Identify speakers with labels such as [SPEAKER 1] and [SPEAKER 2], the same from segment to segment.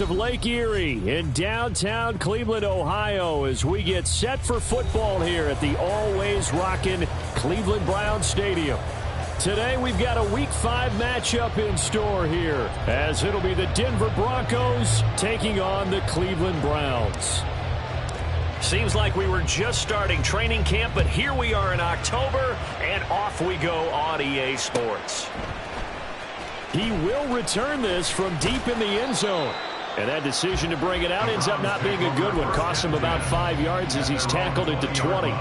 [SPEAKER 1] Of Lake Erie in downtown Cleveland, Ohio, as we get set for football here at the always rockin' Cleveland Browns Stadium. Today we've got a Week 5 matchup in store here, as it'll be the Denver Broncos taking on the Cleveland Browns.
[SPEAKER 2] Seems like we were just starting training camp, but here we are in October, and off we go on EA Sports.
[SPEAKER 1] He will return this from deep in the end zone. And that decision to bring it out ends up not being a good one. Costs him about 5 yards as he's tackled it to 20.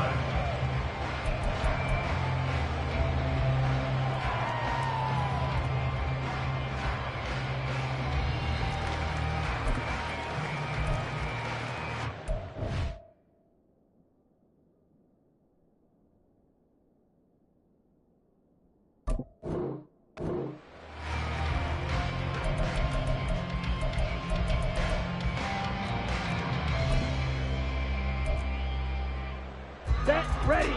[SPEAKER 3] Ready.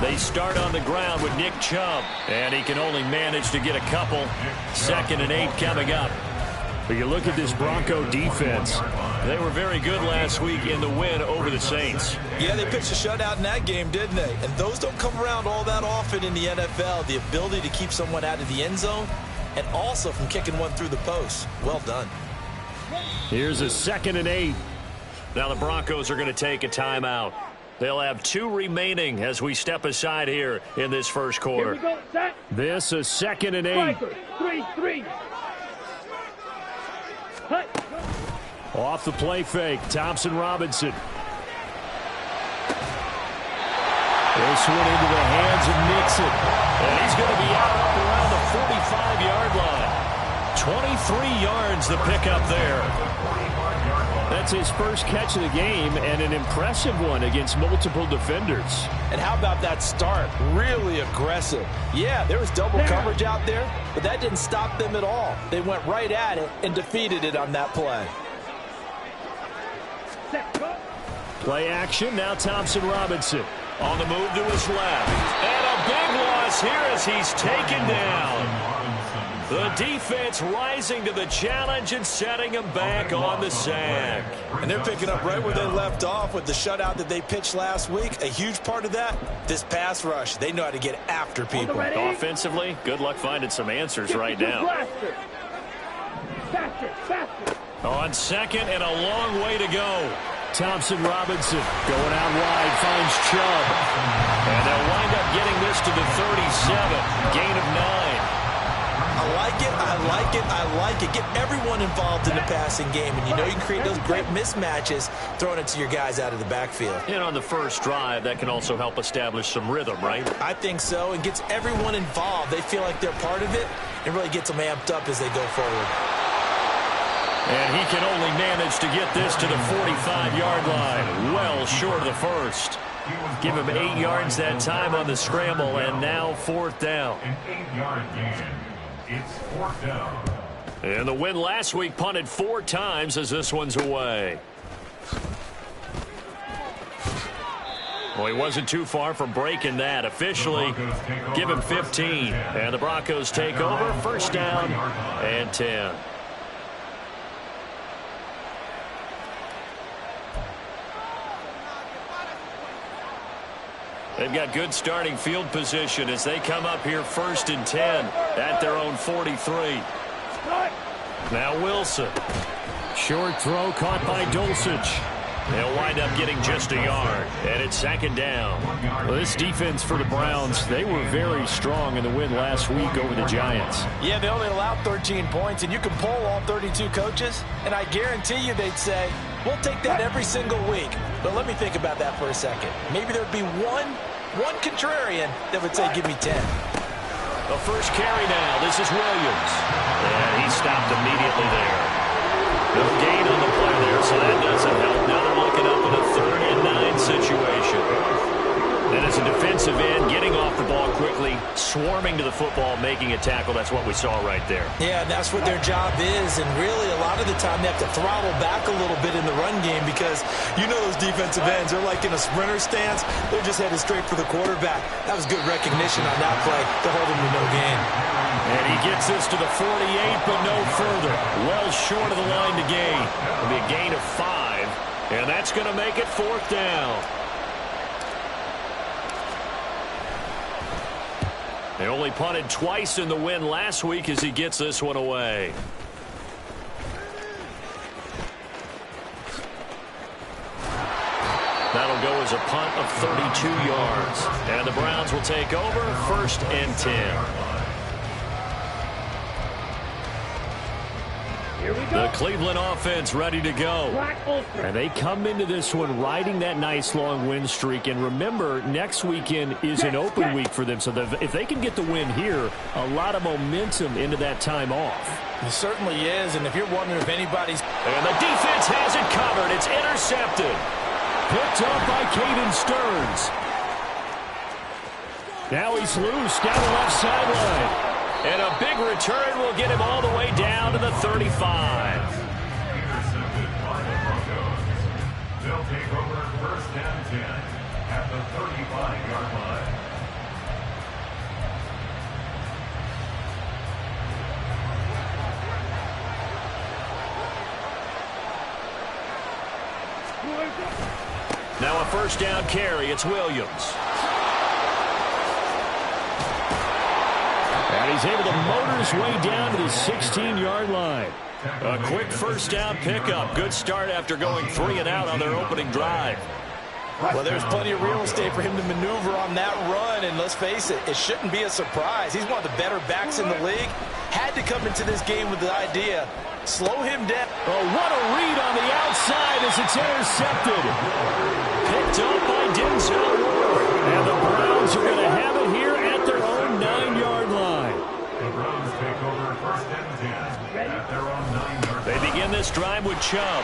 [SPEAKER 1] They start on the ground with Nick Chubb, and he can only manage to get a couple. 2nd and 8 coming up. But you look at this Bronco defense. They were very good last week in the win over the Saints.
[SPEAKER 4] Yeah, they pitched a shutout in that game, didn't they? And those don't come around all that often in the NFL. The ability to keep someone out of the end zone and also from kicking one through the post. Well done.
[SPEAKER 1] Here's a 2nd and 8.
[SPEAKER 2] Now the Broncos are going to take a timeout. They'll have 2 remaining as we step aside here in this first quarter.
[SPEAKER 3] Here we go, set.
[SPEAKER 1] This a 2nd and 8.
[SPEAKER 3] 3-3. Hut.
[SPEAKER 1] Off the play fake, Thompson Robinson. This one into the hands of Nixon. And he's going to be out up around the 45-yard line. 23 yards the pickup there. That's his first catch of the game, and an impressive one against multiple defenders.
[SPEAKER 4] And how about that start? Really aggressive. Yeah, there was double coverage out there, but that didn't stop them at all. They went right at it and defeated it on that play.
[SPEAKER 1] Play action, now Thompson Robinson.
[SPEAKER 2] On the move to his left. And a big loss here as he's taken down. The defense rising to the challenge and setting him back on the sack.
[SPEAKER 4] And they're picking up right where they left off with the shutout that they pitched last week. A huge part of that, this pass rush. They know how to get after people.
[SPEAKER 2] Offensively, good luck finding some answers right now.
[SPEAKER 3] Faster.
[SPEAKER 2] On 2nd and a long way to go.
[SPEAKER 1] Thompson Robinson going out wide, finds Chubb.
[SPEAKER 2] And they'll wind up getting this to the 37. Gain of 9.
[SPEAKER 4] I like it. Get everyone involved in the passing game, and you know you can create those great mismatches throwing it to your guys out of the backfield.
[SPEAKER 2] And on the first drive, that can also help establish some rhythm, right?
[SPEAKER 4] I think so, and gets everyone involved. They feel like they're part of it, and really gets them amped up as they go forward.
[SPEAKER 1] And he can only manage to get this to the 45-yard line, well short of the first. Give him 8 yards that time on the scramble, and now 4th down.
[SPEAKER 5] An 8-yard gain. It's 4th down.
[SPEAKER 2] And the win last week punted 4 times as this one's away. Well, he wasn't too far from breaking that. Officially, give him 15. And the Broncos take over. 1st down and 10. They've got good starting field position as they come up here 1st and 10 at their own 43. Now Wilson.
[SPEAKER 1] Short throw caught by Dulcich.
[SPEAKER 2] They'll wind up getting just a yard, and it's 2nd down.
[SPEAKER 1] Well, this defense for the Browns, they were very strong in the win last week over the Giants.
[SPEAKER 4] Yeah, they only allowed 13 points, and you can poll all 32 coaches, and I guarantee you they'd say, we'll take that every single week. But let me think about that for a second. Maybe there'd be one contrarian that would say, give me 10.
[SPEAKER 2] The first carry now. This is Williams. And he stopped immediately there. No gain on the play there, so that doesn't help. Now they're looking up in a 3rd and 9 situation. And as a defensive end, getting off the ball quickly, swarming to the football, making a tackle, that's what we saw right there.
[SPEAKER 4] Yeah, and that's what their job is. And really, a lot of the time, they have to throttle back a little bit in the run game because you know those defensive ends, they're like in a sprinter stance. They're just headed straight for the quarterback. That was good recognition on that play to hold him to no gain.
[SPEAKER 2] And he gets this to the 48, but no further. Well short of the line to gain. It'll be a gain of 5, and that's going to make it 4th down. They only punted twice in the win last week as he gets this one away. That'll go as a punt of 32 yards. And the Browns will take over 1st and 10.
[SPEAKER 3] Here we go.
[SPEAKER 2] The Cleveland offense ready to go.
[SPEAKER 1] And they come into this one riding that nice long win streak. And remember, next weekend is an open week for them. So if they can get the win here, a lot of momentum into that time off.
[SPEAKER 4] It certainly is. And if you're wondering if anybody's...
[SPEAKER 2] And the defense has it covered. It's intercepted.
[SPEAKER 1] Picked up by Caden Stearns. Now he's loose down the left sideline.
[SPEAKER 2] And a big return will get him all the way down to the 35.
[SPEAKER 5] Intercepted by the Broncos. They'll take over 1st and 10 at the 35-yard line.
[SPEAKER 2] Now a 1st down carry. It's Williams.
[SPEAKER 1] And he's able to motor his way down to the 16-yard line.
[SPEAKER 2] A quick 1st down pickup. Good start after going 3 and out on their opening drive.
[SPEAKER 4] Well, there's plenty of real estate for him to maneuver on that run. And let's face it, it shouldn't be a surprise. He's one of the better backs in the league. Had to come into this game with the idea, slow him down.
[SPEAKER 1] Oh, what a read on the outside as it's intercepted.
[SPEAKER 2] Picked up by Denzel Ward.
[SPEAKER 1] And the Browns are going to have it here at their own 9-yard line.
[SPEAKER 5] The Browns take over 1st and 10 at their own 9-yard line.
[SPEAKER 2] They begin this drive with Chubb.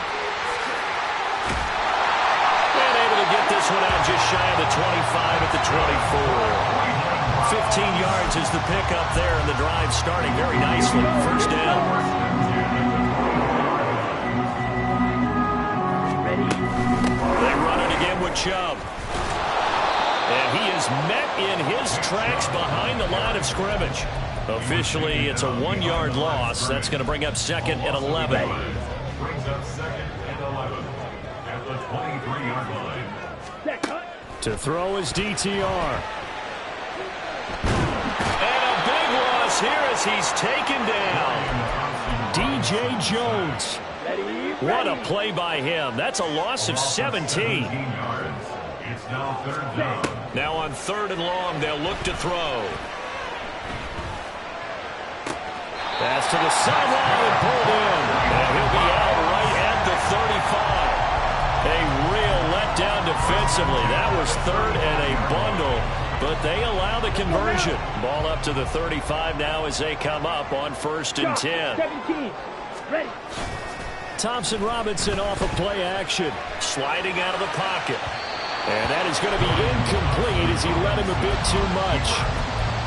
[SPEAKER 2] And able to get this one out just shy of the 25 at the 24. 15 yards is the pickup there, and the drive starting very nicely. 1st down. They run it again with Chubb. And he is met in his tracks behind the line of scrimmage. Officially, it's a 1-yard loss. That's going to bring up 2nd and 11.
[SPEAKER 5] Brings up 2nd and 11 at the 23-yard line.
[SPEAKER 1] To throw is DTR.
[SPEAKER 2] And a big loss here as he's taken down.
[SPEAKER 1] DJ Jones.
[SPEAKER 2] What a play by him. That's a loss of 17.
[SPEAKER 5] It's now 3rd down.
[SPEAKER 2] Now on 3rd and long, they'll look to throw.
[SPEAKER 1] Pass to the sideline and pulled in.
[SPEAKER 2] And he'll be out right at the 35. A real letdown defensively. That was 3rd and a bundle, but they allow the conversion. Ball up to the 35 now as they come up on 1st and 10.
[SPEAKER 3] 17. Ready.
[SPEAKER 1] Thompson Robinson off of play action.
[SPEAKER 2] Sliding out of the pocket.
[SPEAKER 1] And that is going to be incomplete as he let him a bit too much.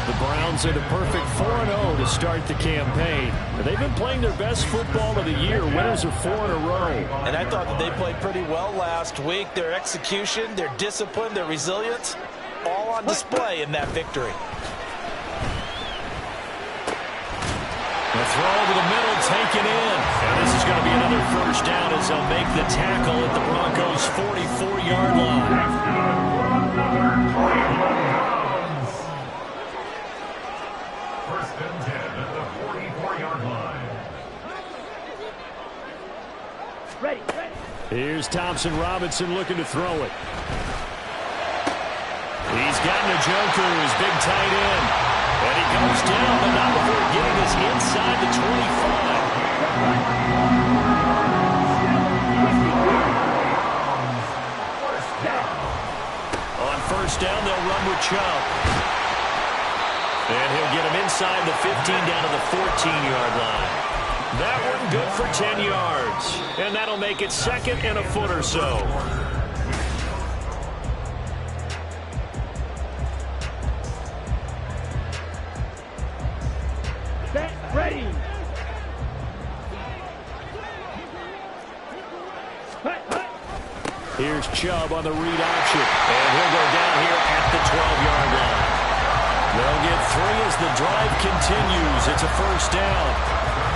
[SPEAKER 1] The Browns are the perfect 4-0 to start the campaign. They've been playing their best football of the year. Winners of 4 in a row.
[SPEAKER 4] And I thought that they played pretty well last week. Their execution, their discipline, their resilience, all on display in that victory.
[SPEAKER 2] The throw over the middle taken in. And this is going to be another 1st down as they'll make the tackle at the Broncos' 44-yard line.
[SPEAKER 5] 1st and 10 at the 44-yard line.
[SPEAKER 3] Ready.
[SPEAKER 1] Here's Thompson Robinson looking to throw it.
[SPEAKER 2] He's got Njoku, his big tight end. And he goes down, but not before getting this inside the 25. On 1st down, they'll run with Chubb. And he'll get him inside the 15 down to the 14-yard line. That one good for 10 yards. And that'll make it 2nd and a foot or so.
[SPEAKER 3] Ready.
[SPEAKER 1] Here's Chubb on the read option. And he'll go down here at the 12-yard line. They'll get 3 as the drive continues. It's a first down.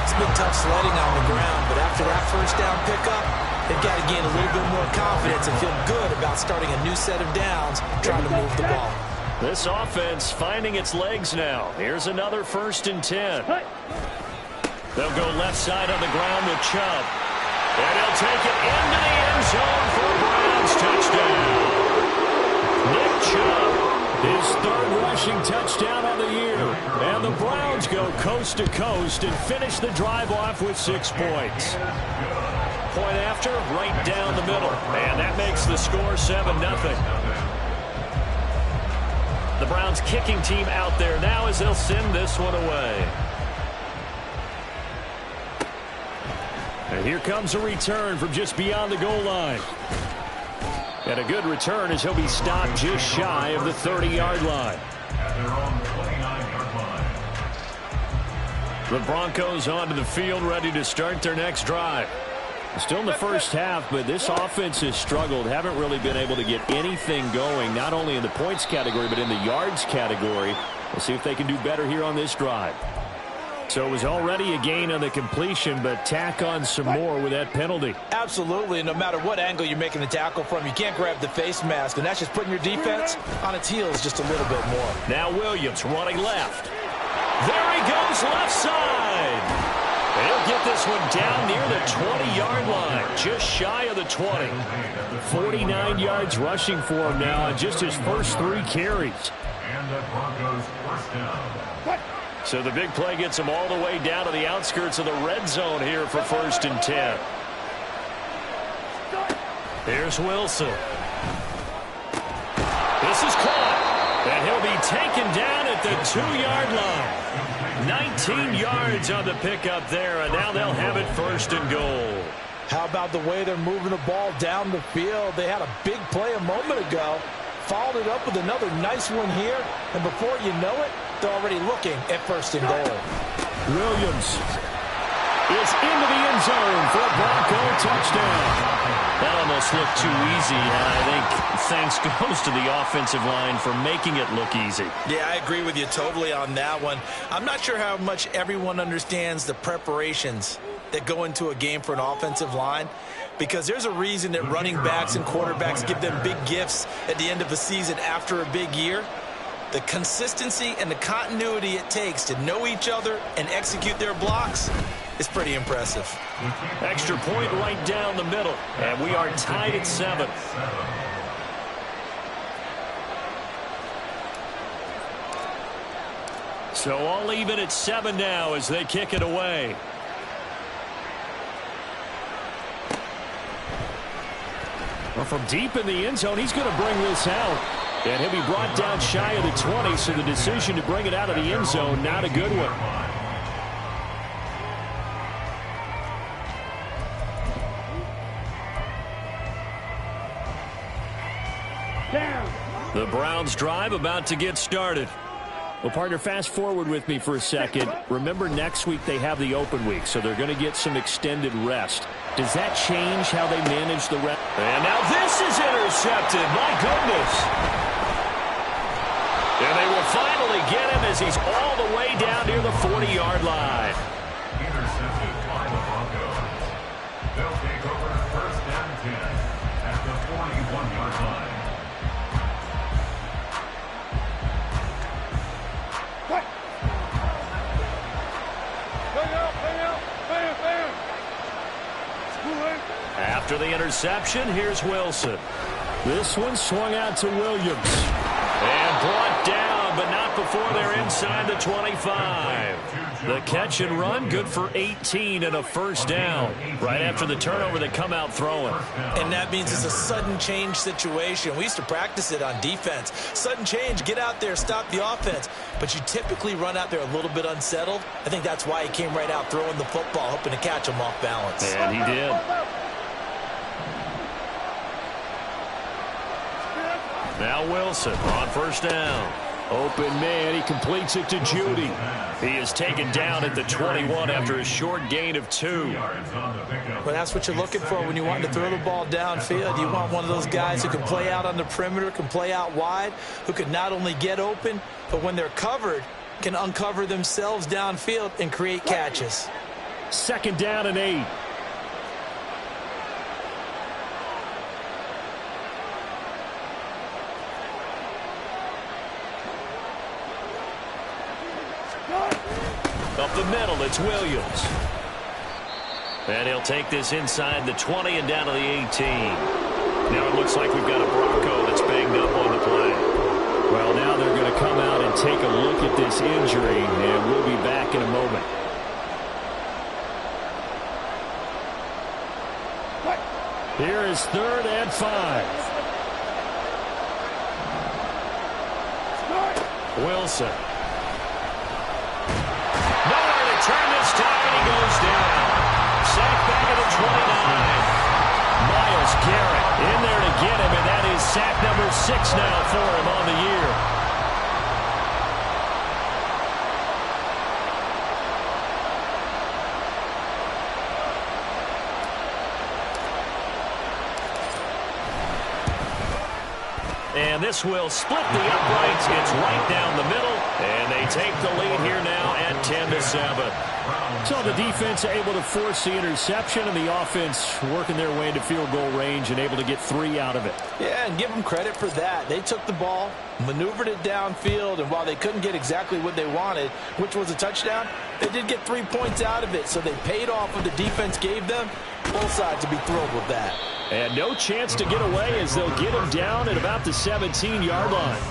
[SPEAKER 4] It's been tough sledding on the ground, but after that first down pickup, they've got to gain a little bit more confidence and feel good about starting a new set of downs, trying to move the ball.
[SPEAKER 1] This offense finding its legs now. Here's another 1st and 10. They'll go left side on the ground with Chubb. And he'll take it into the end zone for a Browns touchdown. Nick Chubb, his 3rd rushing touchdown on the year. And the Browns go coast to coast and finish the drive off with 6 points. Point after, right down the middle. And that makes the score 7-0. The Browns kicking team out there now as they'll send this one away. And here comes a return from just beyond the goal line. And a good return as he'll be stopped just shy of the 30-yard line.
[SPEAKER 5] At their own 29-yard line.
[SPEAKER 1] The Broncos onto the field ready to start their next drive. Still in the first half, but this offense has struggled. Haven't really been able to get anything going, not only in the points category, but in the yards category. We'll see if they can do better here on this drive. So it was already a gain on the completion, but tack on some more with that penalty.
[SPEAKER 4] Absolutely. No matter what angle you're making the tackle from, you can't grab the face mask, and that's just putting your defense on its heels just a little bit more.
[SPEAKER 1] Now Williams running left. There he goes left side. He'll get this one down near the 20-yard line, just shy of the 20. 49 yards rushing for him now on just his first 3 carries.
[SPEAKER 5] And the Broncos first down.
[SPEAKER 1] So the big play gets him all the way down to the outskirts of the red zone here for 1st and 10. Here's Wilson. This is caught. And he'll be taken down at the 2-yard line. 19 yards on the pickup there, and now they'll have it 1st and goal.
[SPEAKER 4] How about the way they're moving the ball down the field? They had a big play a moment ago, followed it up with another nice one here, and before you know it, they're already looking at 1st and goal.
[SPEAKER 1] Williams is into the end zone for a Bronco touchdown. That almost looked too easy, and I think thanks goes to the offensive line for making it look easy.
[SPEAKER 4] Yeah, I agree with you totally on that one. I'm not sure how much everyone understands the preparations that go into a game for an offensive line, because there's a reason that running backs and quarterbacks give them big gifts at the end of a season after a big year. The consistency and the continuity it takes to know each other and execute their blocks is pretty impressive.
[SPEAKER 1] Extra point right down the middle, and we are tied at 7. So all even at 7 now as they kick it away. Well, from deep in the end zone, he's going to bring this out. And he'll be brought down shy of the 20, so the decision to bring it out of the end zone, not a good one.
[SPEAKER 3] Down.
[SPEAKER 1] The Browns drive about to get started. Well, partner, fast forward with me for a second. Remember, next week they have the open week, so they're going to get some extended rest. Does that change how they manage the rest? And now this is intercepted. My goodness. And they will finally get him as he's all the way down near the 40-yard line.
[SPEAKER 5] Intercepted by the Broncos. They'll take over 1st and 10 at the 41-yard line.
[SPEAKER 1] After the interception, here's Wilson. This one swung out to Williams. And brought down, but not before they're inside the 25. The catch and run, good for 18 and a first down. Right after the turnover, they come out throwing.
[SPEAKER 4] And that means it's a sudden change situation. We used to practice it on defense. Sudden change, get out there, stop the offense. But you typically run out there a little bit unsettled. I think that's why he came right out throwing the football, hoping to catch him off balance.
[SPEAKER 1] And he did. Now Wilson on 1st down. Open man, he completes it to Judy.
[SPEAKER 2] He is taken down at the 21 after a short gain of 2.
[SPEAKER 4] Well, that's what you're looking for when you want to throw the ball downfield. You want one of those guys who can play out on the perimeter, can play out wide, who can not only get open, but when they're covered, can uncover themselves downfield and create catches.
[SPEAKER 1] 2nd down and 8.
[SPEAKER 2] Up the middle, it's Williams. And he'll take this inside the 20 and down to the 18. Now it looks like we've got a Bronco that's banged up on the play.
[SPEAKER 1] Well, now they're going to come out and take a look at this injury, and we'll be back in a moment. Here is 3rd and 5.
[SPEAKER 2] Wilson. Nowhere to turn this time, and he goes down. Sacked back at the 29.
[SPEAKER 1] Myles Garrett in there to get him, and that is sack number 6 now for him on the year.
[SPEAKER 2] And this will split the uprights. It's right down the middle, and they take the lead here now at 10-7.
[SPEAKER 1] So the defense able to force the interception, and the offense working their way into field goal range and able to get 3 out of it.
[SPEAKER 4] Yeah, and give them credit for that. They took the ball, maneuvered it downfield, and while they couldn't get exactly what they wanted, which was a touchdown, they did get 3 points out of it. So they paid off what the defense gave them. Both sides to be thrilled with that.
[SPEAKER 1] And no chance to get away as they'll get him down at about the 17-yard line.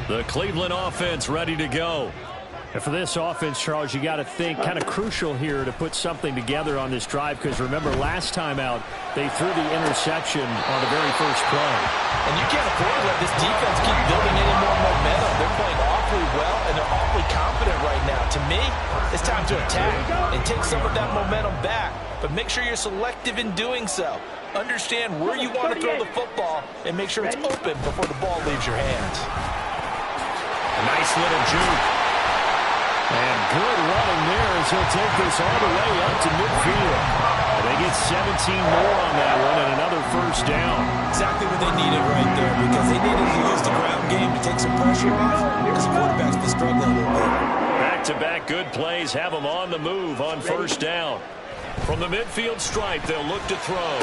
[SPEAKER 2] The Cleveland offense ready to go.
[SPEAKER 1] And for this offense, Charles, you got to think kind of crucial here to put something together on this drive, because remember last time out they threw the interception on the very first play.
[SPEAKER 4] And you can't afford to let this defense keep building any more momentum. They're playing awfully well, and they're awfully confident right now. To me, it's time to attack and take some of that momentum back. But make sure you're selective in doing so. Understand where you want to throw the football and make sure it's open before the ball leaves your hands.
[SPEAKER 2] A nice little juke.
[SPEAKER 1] And good running there as he'll take this all the way up to midfield. And they get 17 more on that one and another first down.
[SPEAKER 4] Exactly what they needed right there, because they needed to use the ground game to take some pressure off, because the quarterback's been struggling a little bit.
[SPEAKER 2] Back-to-back good plays have them on the move on first down. From the midfield stripe, they'll look to throw.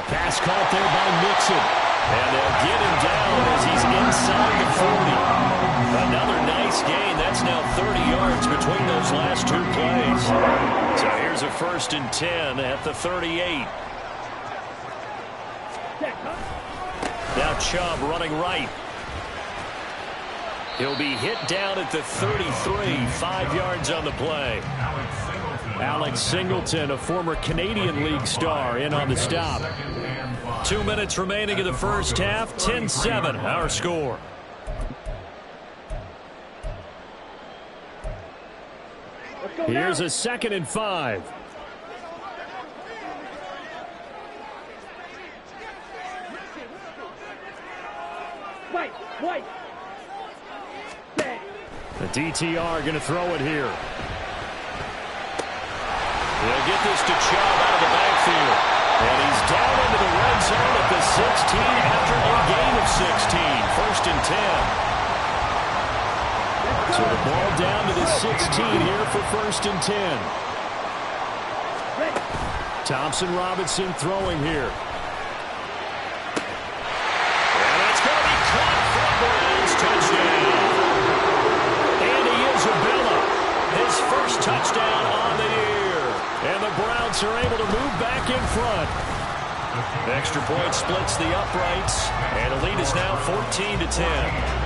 [SPEAKER 1] Pass caught there by Mixon.
[SPEAKER 2] And they'll get him down as he's inside the 40. Another nice gain. That's now 30 yards between those last 2 plays. So here's a 1st and 10 at the 38. Now Chubb running right. He'll be hit down at the 33, 5 yards on the play.
[SPEAKER 1] Alex Singleton, a former Canadian League star, in on the stop.
[SPEAKER 2] 2 minutes remaining in the first half. 10-7, our score.
[SPEAKER 1] Here's a 2nd and 5.
[SPEAKER 3] White.
[SPEAKER 1] The DTR going to throw it here.
[SPEAKER 2] They'll get this to Chubb out of the backfield. And he's down into the red zone at the 16 after a gain of 16. 1st and 10.
[SPEAKER 1] So the ball down to the 16 here for 1st and 10. Thompson Robinson throwing here.
[SPEAKER 2] And it's going to be caught for Brown's touchdown. Andy Isabella, his first touchdown on the year.
[SPEAKER 1] And the Browns are able to move back in front.
[SPEAKER 2] Extra point splits the uprights, and the lead is now 14-10.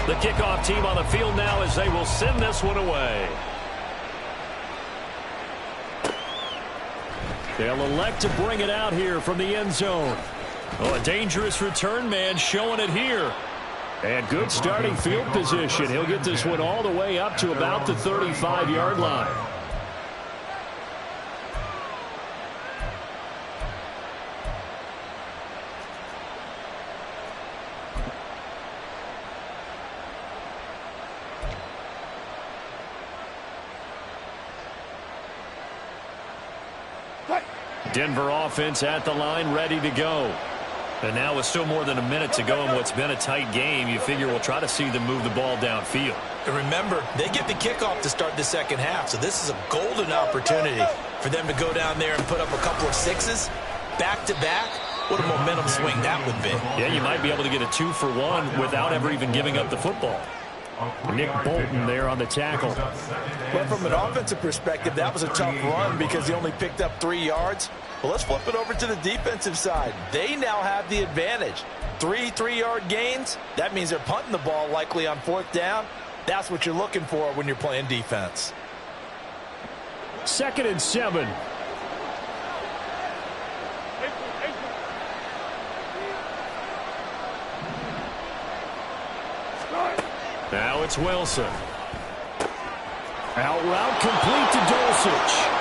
[SPEAKER 2] The kickoff team on the field now as they will send this one away.
[SPEAKER 1] They'll elect to bring it out here from the end zone.
[SPEAKER 2] Oh, a dangerous return man showing it here.
[SPEAKER 1] And good starting field position. He'll get this one all the way up to about the 35-yard line.
[SPEAKER 2] Denver offense at the line, ready to go. And now with still more than a minute to go in what's been a tight game, you figure we'll try to see them move the ball downfield.
[SPEAKER 4] And remember, they get the kickoff to start the second half, so this is a golden opportunity for them to go down there and put up a couple of sixes back-to-back. What a momentum swing that would be.
[SPEAKER 2] Yeah, you might be able to get a 2-for-1 without ever even giving up the football.
[SPEAKER 1] Nick Bolton there on the tackle.
[SPEAKER 4] Well, from an offensive perspective, that was a tough run because he only picked up 3 yards. Well, let's flip it over to the defensive side. They now have the advantage. 3 3-yard gains. That means they're punting the ball likely on 4th down. That's what you're looking for when you're playing defense.
[SPEAKER 1] 2nd and 7.
[SPEAKER 2] Now it's Wilson.
[SPEAKER 1] Out route complete to Dulcich.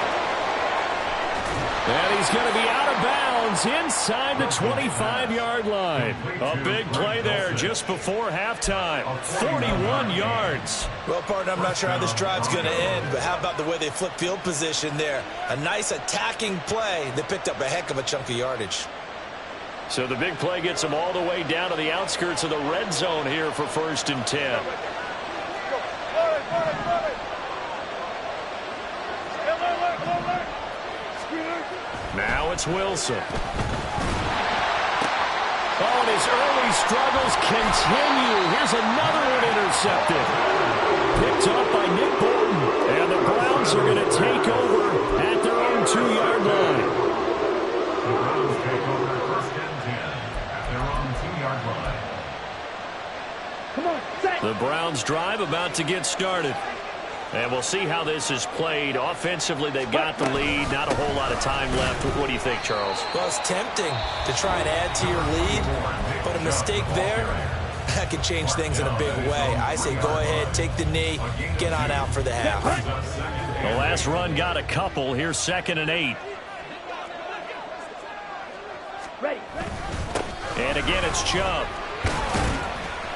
[SPEAKER 1] And he's going to be out of bounds inside the 25-yard line.
[SPEAKER 2] A big play there just before halftime. 41 yards.
[SPEAKER 4] Well, partner, I'm not sure how this drive's going to end, but how about the way they flip field position there? A nice attacking play that picked up a heck of a chunk of yardage.
[SPEAKER 2] So the big play gets them all the way down to the outskirts of the red zone here for 1st and 10. Now it's Wilson.
[SPEAKER 1] Oh, and his early struggles continue. Here's another one intercepted. Picked up by Nick Bolton. And the Browns are going to take over at their own 2-yard line.
[SPEAKER 5] The Browns take over 1st and 10 at their own 2-yard line.
[SPEAKER 3] Come on, set.
[SPEAKER 2] The Browns drive about to get started. And we'll see how this is played. Offensively, they've got the lead. Not a whole lot of time left. What do you think, Charles?
[SPEAKER 4] Well, it's tempting to try and add to your lead, but a mistake there, that could change things in a big way. I say go ahead, take the knee, get on out for the half.
[SPEAKER 2] The last run got a couple. Here's 2nd and 8.
[SPEAKER 3] Ready.
[SPEAKER 2] And again, it's Chubb.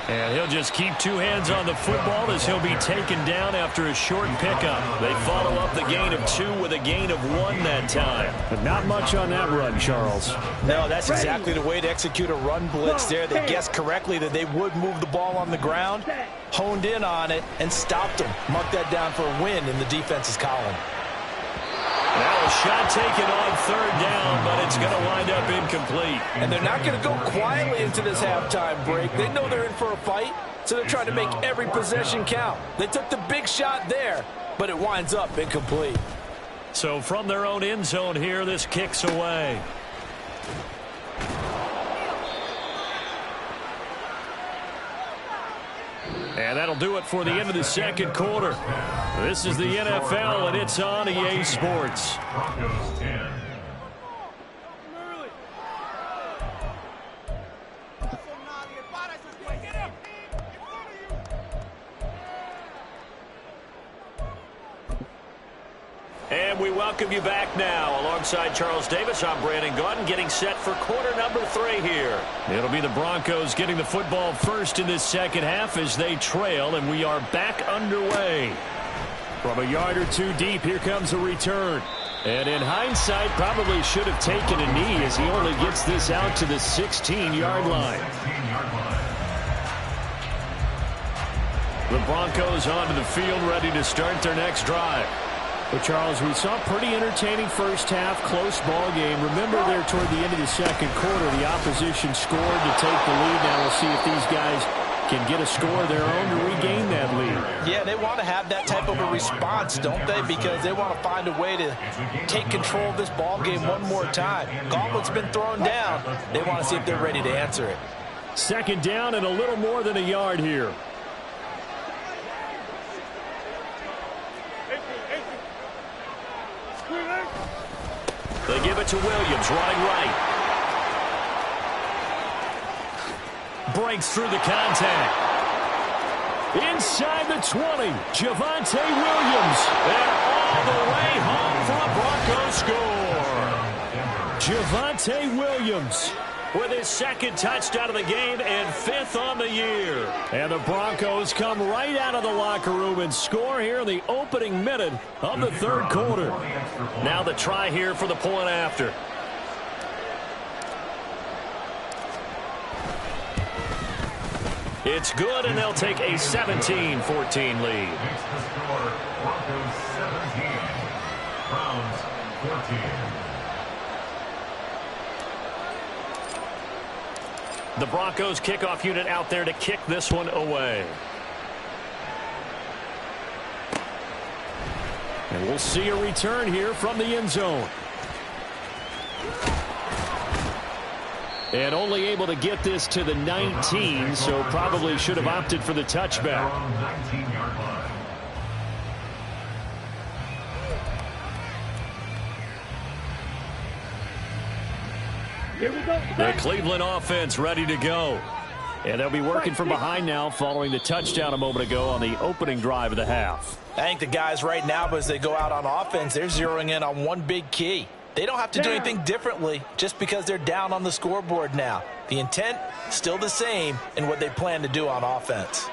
[SPEAKER 2] And he'll just keep 2 hands on the football as he'll be taken down after a short pickup. They follow up the gain of 2 with a gain of 1 that time.
[SPEAKER 1] But not much on that run, Charles.
[SPEAKER 4] No, that's exactly the way to execute a run blitz there. They guessed correctly that they would move the ball on the ground, honed in on it, and stopped them. Mark that down for a win in the defense's column.
[SPEAKER 2] Now a shot taken on 3rd down, but it's going to wind up incomplete.
[SPEAKER 4] And they're not going to go quietly into this halftime break. They know they're in for a fight, so they're trying to make every possession count. They took the big shot there, but it winds up incomplete.
[SPEAKER 2] So from their own end zone here, this kicks away. And that'll do it for the end of the 2nd quarter. This is the NFL, and it's on EA Sports.
[SPEAKER 5] Broncos 10.
[SPEAKER 2] And we welcome you back now. Alongside Charles Davis, I'm Brandon Gaudin, getting set for quarter number 3 here. It'll be the Broncos getting the football first in this 2nd half as they trail, and we are back underway.
[SPEAKER 1] From a yard or 2 deep, here comes a return. And in hindsight, probably should have taken a knee as he only gets this out to the 16-yard line.
[SPEAKER 2] The Broncos onto the field, ready to start their next drive.
[SPEAKER 1] But, Charles, we saw a pretty entertaining first half, close ball game. Remember there toward the end of the 2nd quarter, the opposition scored to take the lead. Now we'll see if these guys can get a score of their own to regain that lead.
[SPEAKER 4] Yeah, they want to have that type of a response, don't they? Because they want to find a way to take control of this ball game one more time. Gauntlet's been thrown down. They want to see if they're ready to answer it.
[SPEAKER 1] 2nd down and a little more than a yard here.
[SPEAKER 2] They give it to Williams, running right. Breaks through the contact. Inside the 20, Javonte Williams. And all the way home for a Broncos score. Javonte Williams with his second touchdown of the game and 5th on the year. And the Broncos come right out of the locker room and score here in the opening minute of the third quarter. Now the try here for the point after. It's good, and they'll take a 17-14 lead.
[SPEAKER 5] Makes the score Broncos 17, Browns 14.
[SPEAKER 2] The Broncos kickoff unit out there to kick this one away.
[SPEAKER 1] And we'll see a return here from the end zone. And only able to get this to the 19, so probably should have opted for the touchback.
[SPEAKER 5] 19-yard line.
[SPEAKER 3] Here we go.
[SPEAKER 1] The Cleveland offense ready to go. And they'll be working from behind now following the touchdown a moment ago on the opening drive of the half.
[SPEAKER 4] I think the guys right now, as they go out on offense, they're zeroing in on one big key. They don't have to do anything differently just because they're down on the scoreboard now. The intent, still the same in what they plan to do on offense.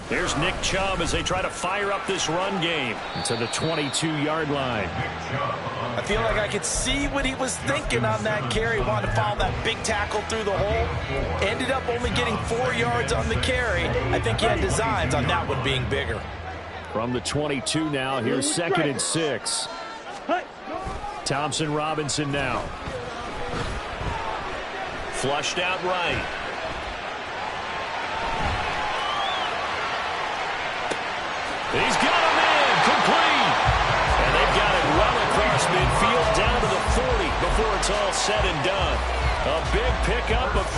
[SPEAKER 2] Here's Nick Chubb as they try to fire up this run game to the 22-yard line.
[SPEAKER 4] I feel like I could see what he was thinking on that carry. Wanted to follow that big tackle through the hole. Ended up only getting 4 yards on the carry. I think he had designs on that one being bigger.
[SPEAKER 1] From the 22 now, here's 2nd and 6. Thompson Robinson now.
[SPEAKER 2] Flushed out right. He's got him in, complete. And they've got it well across midfield down to the 40 before it's all said and done. A big pickup of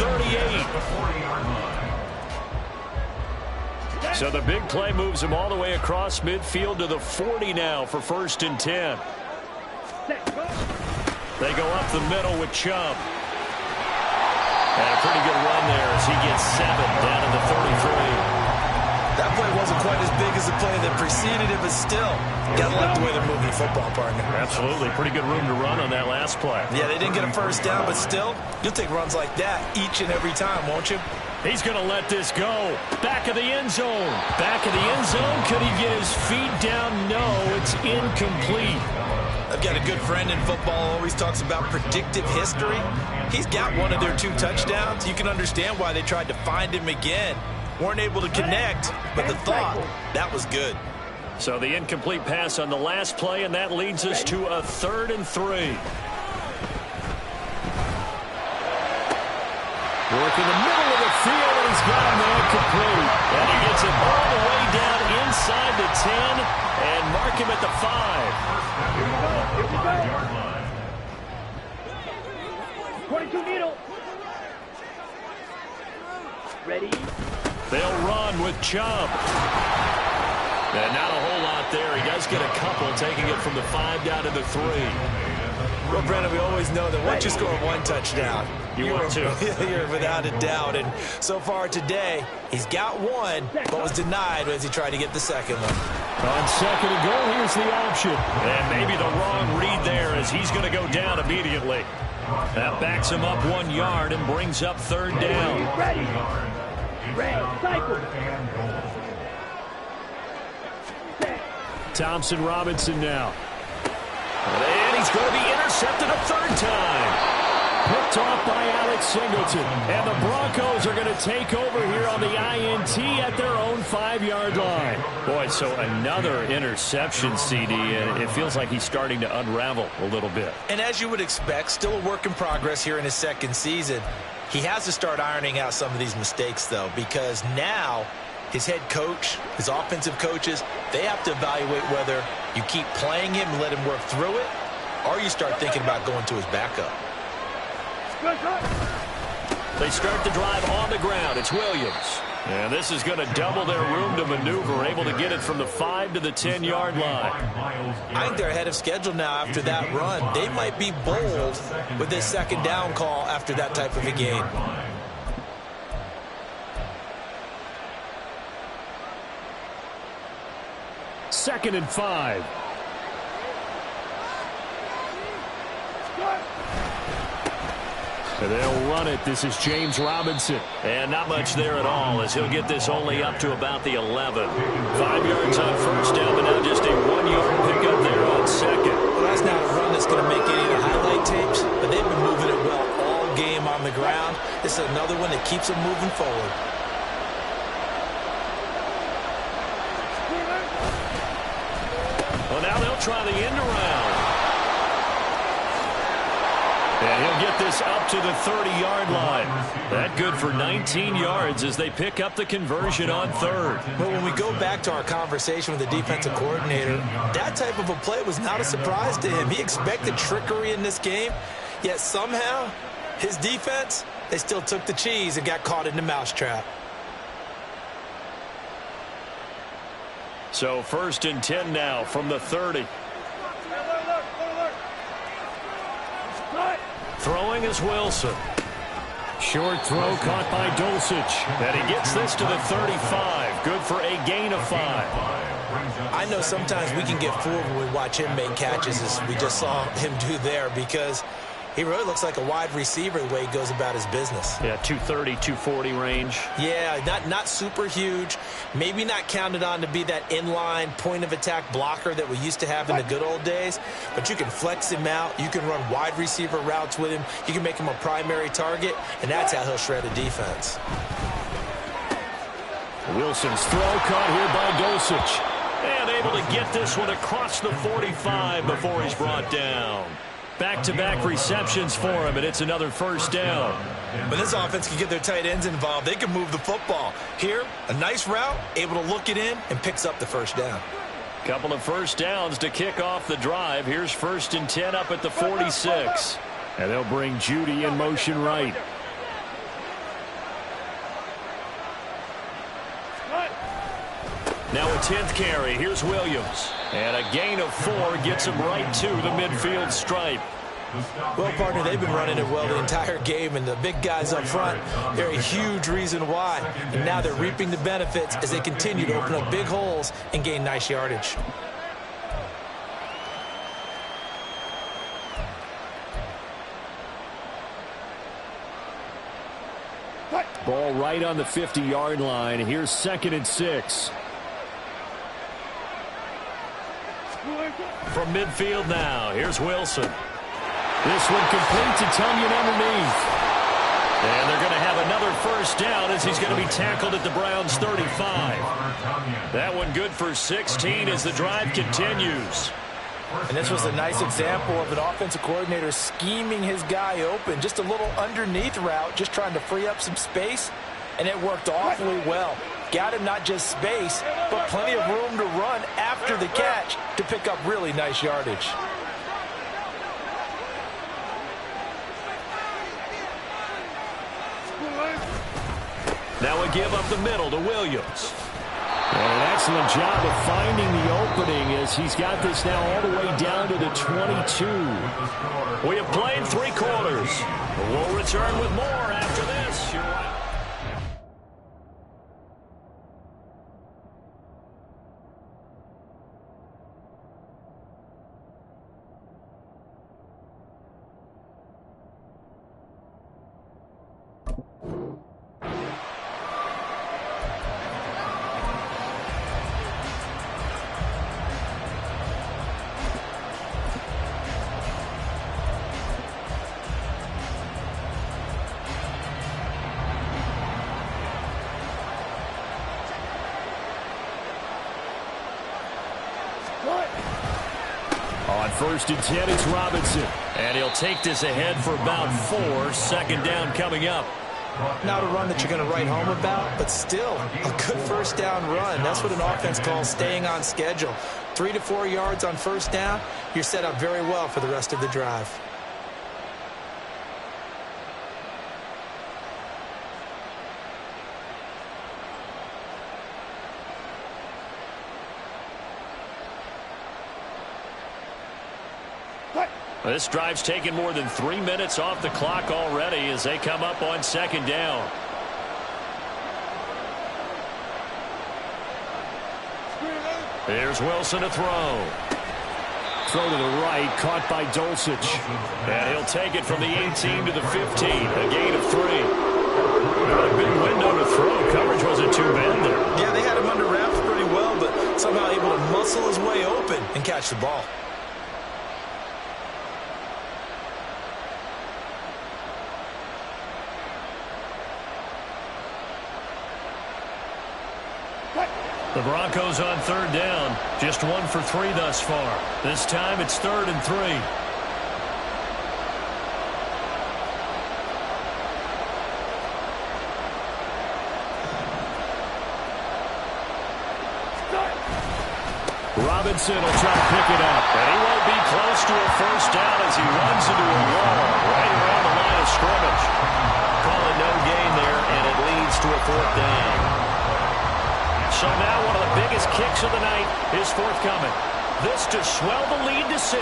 [SPEAKER 2] 38.
[SPEAKER 1] So the big play moves him all the way across midfield to the 40 now for 1st and 10.
[SPEAKER 2] They go up the middle with Chubb. And a pretty good run there as he gets 7 down to the 33.
[SPEAKER 4] That play wasn't quite as big as the play that preceded it, but still, got to like the way they're moving the football, partner.
[SPEAKER 2] Absolutely. Pretty good room to run on that last play.
[SPEAKER 4] Yeah, they didn't get a first down, but still, you'll take runs like that each and every time, won't you?
[SPEAKER 2] He's going to let this go. Back of the end zone. Back of the end zone. Could he get his feet down? No, it's incomplete.
[SPEAKER 4] I've got a good friend in football, always talks about predictive history. He's got one of their 2 touchdowns. You can understand why they tried to find him again. Weren't able to connect, but the thought, that was good.
[SPEAKER 2] So the incomplete pass on the last play, and that leads us to a 3rd and 3.
[SPEAKER 1] Work in the middle of the field, and he's got him there complete.
[SPEAKER 2] And he gets it all the way down inside the 10 and mark him at the 5.
[SPEAKER 3] 22 needle. Ready.
[SPEAKER 2] They'll run with Chubb. And not a whole lot there. He does get a couple, taking it from the 5 down to the 3.
[SPEAKER 4] Well, Brandon, we always know that once you score 1 touchdown,
[SPEAKER 2] you're
[SPEAKER 4] without a doubt. And so far today, he's got 1, but was denied as he tried to get the second one.
[SPEAKER 1] On 2nd and goal, here's the option.
[SPEAKER 2] And maybe the wrong read there as he's going to go down immediately. That backs him up 1 yard and brings up 3rd down.
[SPEAKER 3] Ready. Cycle.
[SPEAKER 1] Thompson Robinson now.
[SPEAKER 2] And he's going to be intercepted a 3rd time.
[SPEAKER 1] Picked off by Alex Singleton. And the Broncos are going to take over here on the INT at their own 5-yard line.
[SPEAKER 2] Boy, so another interception, CD, and it feels like he's starting to unravel a little bit.
[SPEAKER 4] And as you would expect, still a work in progress here in his 2nd season. He has to start ironing out some of these mistakes, though, because now his head coach, his offensive coaches, they have to evaluate whether you keep playing him and let him work through it, or you start thinking about going to his backup.
[SPEAKER 2] They start the drive on the ground. It's Williams. And this is going to double their room to maneuver, able to get it from the 5 to the 10-yard line.
[SPEAKER 4] I think they're ahead of schedule now after that run. They might be bold with this second down call after that type of a game.
[SPEAKER 1] Second and 5. And they'll run it. This is James Robinson.
[SPEAKER 2] And not much there at all, as he'll get this only up to about the 11. 5 yards on first down, but now just a 1-yard pickup there on second.
[SPEAKER 4] Well, that's not a run that's going to make any of the highlight tapes, but they've been moving it well all game on the ground. This is another one that keeps them moving forward.
[SPEAKER 2] Well, now they'll try the end around. And he'll get this up to the 30-yard line. That good for 19 yards as they pick up the conversion on third.
[SPEAKER 4] But when we go back to our conversation with the defensive coordinator, that type of a play was not a surprise to him. He expected trickery in this game, yet somehow his defense, they still took the cheese and got caught in the mousetrap.
[SPEAKER 2] So 1st and 10 now from the 30. Throwing is Wilson.
[SPEAKER 1] Short throw caught by Dulcich.
[SPEAKER 2] And he gets this to the 35. Good for a gain of 5.
[SPEAKER 4] I know sometimes we can get fooled when we watch him make catches, as we just saw him do there, because he really looks like a wide receiver the way he goes about his business.
[SPEAKER 2] Yeah, 230, 240 range.
[SPEAKER 4] Yeah, not super huge. Maybe not counted on to be that inline point-of-attack blocker that we used to have in the good old days. But you can flex him out. You can run wide receiver routes with him. You can make him a primary target, and that's how he'll shred a defense.
[SPEAKER 1] Wilson's throw caught here by Dulcich.
[SPEAKER 2] And able to get this one across the 45 before he's brought down. Back-to-back receptions for him, and it's another first down.
[SPEAKER 4] When this offense can get their tight ends involved, they can move the football. Here, a nice route, able to look it in, and picks up the first down.
[SPEAKER 2] Couple of first downs to kick off the drive. Here's 1st and 10 up at the 46.
[SPEAKER 1] And they'll bring Judy in motion right.
[SPEAKER 2] Now a 10th carry. Here's Williams. And a gain of 4 gets him right to the midfield stripe.
[SPEAKER 4] Well, partner, they've been running it well the entire game, and the big guys up front, they're a huge reason why. And now they're reaping the benefits as they continue to open up big holes and gain nice yardage.
[SPEAKER 1] Ball right on the 50-yard line. Here's 2nd and 6.
[SPEAKER 2] From midfield now, here's Wilson.
[SPEAKER 1] This one complete to Tunyon underneath.
[SPEAKER 2] And they're going to have another first down as he's going to be tackled at the Browns' 35. That one good for 16 as the drive continues.
[SPEAKER 4] And this was a nice example of an offensive coordinator scheming his guy open. Just a little underneath route, just trying to free up some space. And it worked awfully well. Got him not just space, but plenty of room to run after the catch to pick up really nice yardage.
[SPEAKER 2] Now a give up the middle to Williams.
[SPEAKER 1] And an excellent job of finding the opening as he's got this now all the way down to the 22.
[SPEAKER 2] We have played 3 quarters. We'll return with more after this. You're right.
[SPEAKER 1] On 1st and 10, it's Robinson.
[SPEAKER 2] And he'll take this ahead for about 4. 2nd down coming up.
[SPEAKER 4] Not a run that you're going to write home about, but still a good first down run. That's what an offense calls staying on schedule. 3 to 4 yards on first down, you're set up very well for the rest of the drive.
[SPEAKER 2] This drive's taken more than 3 minutes off the clock already as they come up on second down. Here's Wilson to throw.
[SPEAKER 1] Throw to the right, caught by Dulcich.
[SPEAKER 2] And he'll take it from the 18 to the 15, a gain of 3. A big window to throw. Coverage wasn't too bad there.
[SPEAKER 4] Yeah, they had him under wraps pretty well, but somehow able to muscle his way open and catch the ball.
[SPEAKER 2] The Broncos on third down. Just 1 for 3 thus far. This time it's 3rd and 3.
[SPEAKER 1] Robinson will try to pick it up.
[SPEAKER 2] And he won't be close to a first down as he runs into a wall right around the line of scrimmage. Call it no gain there, and it leads to a 4th down. So now one of the biggest kicks of the night is forthcoming. This to swell the lead to 6.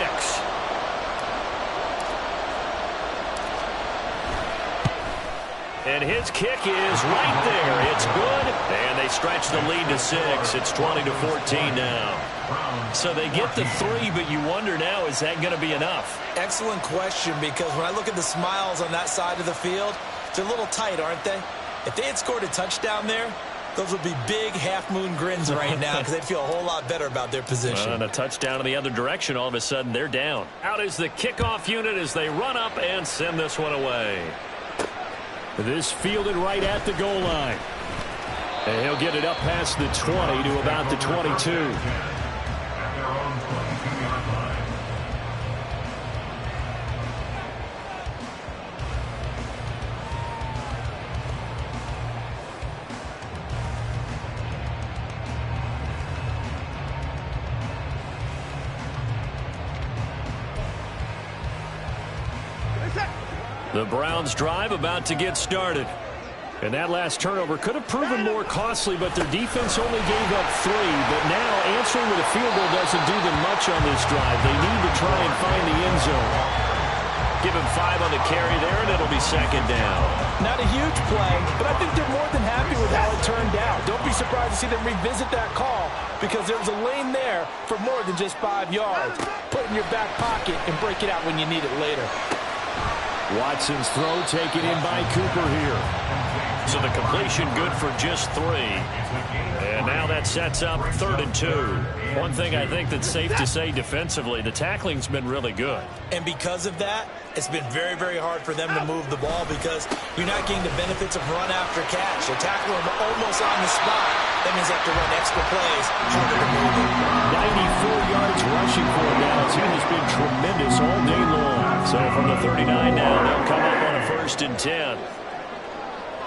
[SPEAKER 2] And his kick is right there. It's good. And they stretch the lead to 6. It's 20-14 now. So they get the 3, but you wonder now, is that going to be enough?
[SPEAKER 4] Excellent question, because when I look at the smiles on that side of the field, they're a little tight, aren't they? If they had scored a touchdown there, those would be big half-moon grins right now because they'd feel a whole lot better about their position.
[SPEAKER 2] And a touchdown in the other direction, all of a sudden they're down. Out is the kickoff unit as they run up and send this one away.
[SPEAKER 1] This fielded right at the goal line. And he'll get it up past the 20 to about the 22.
[SPEAKER 2] The Browns drive about to get started.
[SPEAKER 1] And that last turnover could have proven more costly, but their defense only gave up 3. But now answering with a field goal doesn't do them much on this drive. They need to try and find the end zone.
[SPEAKER 2] Give him 5 on the carry there, and it'll be second down.
[SPEAKER 4] Not a huge play, but I think they're more than happy with how it turned out. Don't be surprised to see them revisit that call because there was a lane there for more than just 5 yards. Put it in your back pocket and break it out when you need it later.
[SPEAKER 1] Watson's throw taken in by Cooper here.
[SPEAKER 2] So the completion good for just 3. And now that sets up 3rd and 2. One thing I think that's safe to say defensively, the tackling's been really good.
[SPEAKER 4] And because of that, it's been very, very hard for them to move the ball because you're not getting the benefits of run after catch. They're tackling them almost on the spot. That means they have to run extra plays, harder to move it.
[SPEAKER 1] 94 yards rushing for him now. He has been tremendous all day long.
[SPEAKER 2] So from the 39 now, they'll come up on a 1st and 10.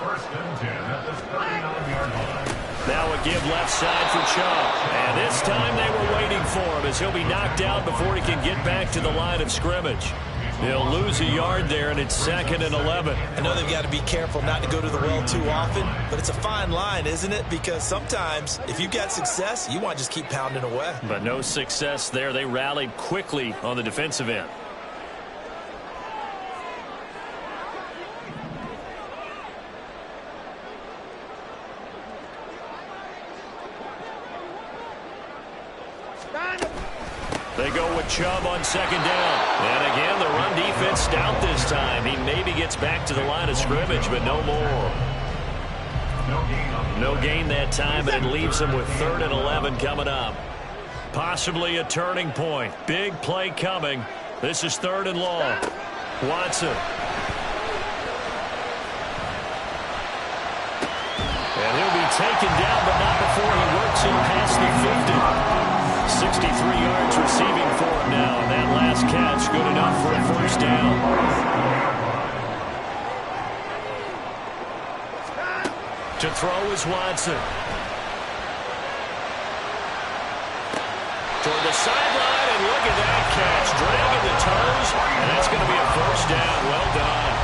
[SPEAKER 5] 1st and 10 at the 39-yard line.
[SPEAKER 2] Now a give left side for Chubb. And this time they were waiting for him as he'll be knocked out before he can get back to the line of scrimmage. They'll lose a yard there, and it's 2nd and 11.
[SPEAKER 4] I know they've got to be careful not to go to the well too often, but it's a fine line, isn't it? Because sometimes if you've got success, you want to just keep pounding away.
[SPEAKER 2] But no success there. They rallied quickly on the defensive end. They go with Chubb on 2nd down. And again, the run defense stout this time. He maybe gets back to the line of scrimmage, but no more. No gain that time, and it leaves him with 3rd and 11 coming up. Possibly a turning point. Big play coming. This is 3rd and long. Watson. And he'll be taken down, but not before he works in past the 50. 63 yards receiving for him now. And that last catch good enough for a 1st down. To throw is Watson. Toward the sideline, and look at that catch. Dragging the toes, and that's going to be a 1st down. Well done.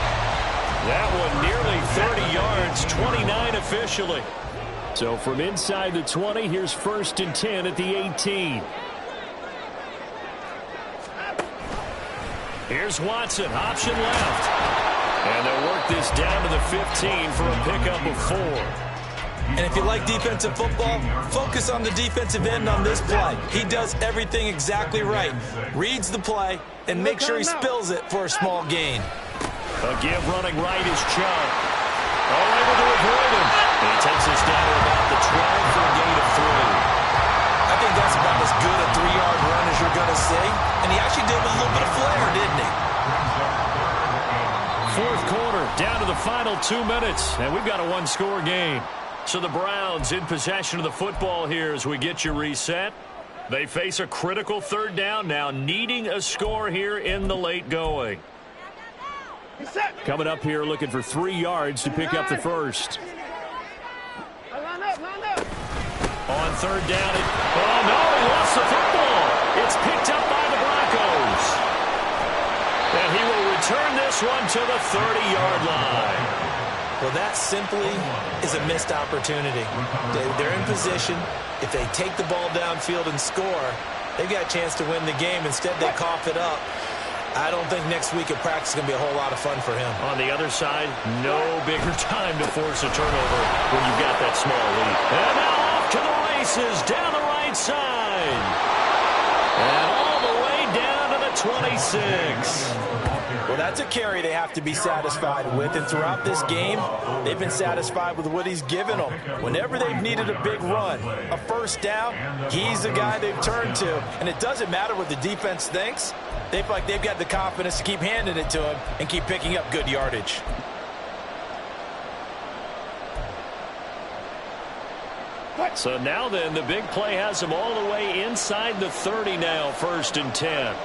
[SPEAKER 2] That one nearly 30 yards, 29 officially.
[SPEAKER 1] So from inside the 20, here's 1st and 10 at the 18.
[SPEAKER 2] Here's Watson, option left. And they'll work this down to the 15 for a pickup of 4.
[SPEAKER 4] And if you like defensive football, focus on the defensive end on this play. He does everything exactly right. Reads the play and makes sure he spills it for a small gain.
[SPEAKER 2] A give running right is Chubb. Oh, able to avoid him. And he takes us down to about the 12 for a gain of 3.
[SPEAKER 4] I think that's about as good a 3-yard run as you're going to see. And he actually did with a little bit of flair, didn't he?
[SPEAKER 1] Fourth quarter, down to the final 2 minutes. And we've got a one-score game.
[SPEAKER 2] So the Browns in possession of the football here as we get you reset. They face a critical third down now, needing a score here in the late going.
[SPEAKER 1] Coming up here looking for 3 yards to pick up the first.
[SPEAKER 2] On third down, oh no, he lost the football. It's picked up by the Broncos. And he will return this one to the 30-yard line.
[SPEAKER 4] Well, that simply is a missed opportunity. They're in position. If they take the ball downfield and score, they've got a chance to win the game. Instead, they cough it up. I don't think next week at practice is going to be a whole lot of fun for him.
[SPEAKER 2] On the other side, no bigger time to force a turnover when you've got that small lead. And now off to the races down the right side. And all the way down to the 26.
[SPEAKER 4] Well, that's a carry they have to be satisfied with. And throughout this game, they've been satisfied with what he's given them. Whenever they've needed a big run, a first down, he's the guy they've turned to. And it doesn't matter what the defense thinks. They feel like they've got the confidence to keep handing it to him and keep picking up good yardage.
[SPEAKER 2] So now then, the big play has him all the way inside the 30 now, 1st and 10.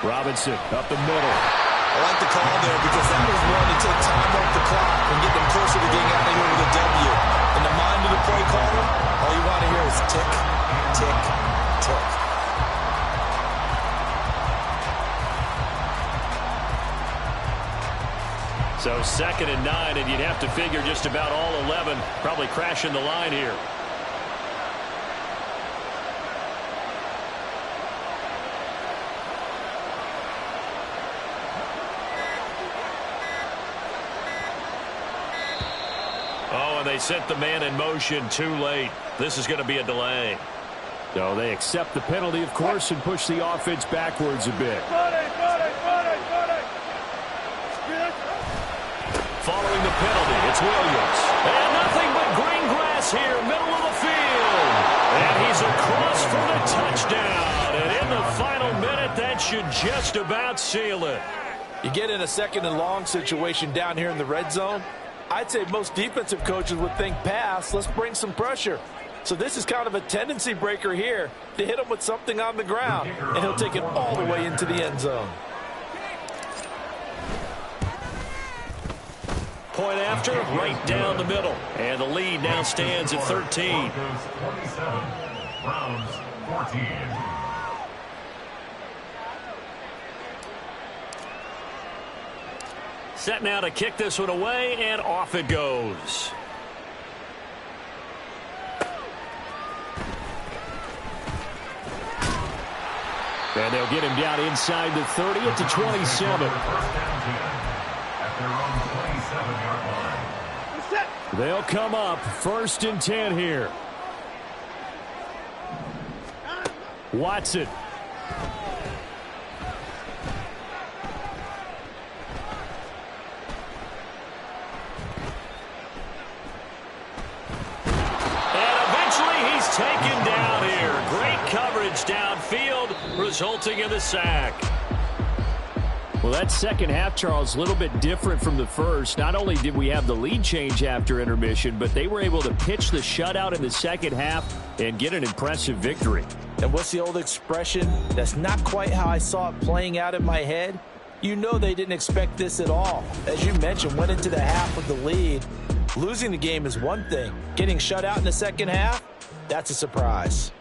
[SPEAKER 1] Robinson up the middle.
[SPEAKER 4] I like the call there because that was one to take time off the clock and get them closer to getting out of here with a W. In the mind of the play caller, all you want to hear is tick, tick, tick.
[SPEAKER 2] So 2nd and 9, and you'd have to figure just about all 11 probably crashing the line here. Oh, and they sent the man in motion too late. This is going to be a delay.
[SPEAKER 1] So they accept the penalty, of course, and push the offense backwards a bit.
[SPEAKER 2] Following the penalty, it's Williams. And nothing but green grass here, middle of the field. And he's across for the touchdown. And in the final minute, that should just about seal it.
[SPEAKER 4] You get in a 2nd and long situation down here in the red zone. I'd say most defensive coaches would think pass. Let's bring some pressure. So this is kind of a tendency breaker here to hit him with something on the ground. And he'll take it all the way into the end zone.
[SPEAKER 2] Point after, right down the middle. And the lead now stands at 13.
[SPEAKER 5] Browns 14.
[SPEAKER 2] Set now to kick this one away, and off it goes.
[SPEAKER 1] And they'll get him down inside the 30 at the 27. They'll come up 1st and 10 here. Watson.
[SPEAKER 2] Taken down here. Great coverage downfield, resulting in the sack.
[SPEAKER 1] Well, that second half, Charles, a little bit different from the first. Not only did we have the lead change after intermission, but they were able to pitch the shutout in the second half and get an impressive victory.
[SPEAKER 4] And what's the old expression? That's not quite how I saw it playing out in my head. You know they didn't expect this at all. As you mentioned, went into the half with the lead. Losing the game is one thing. Getting shut out in the second half, that's a surprise.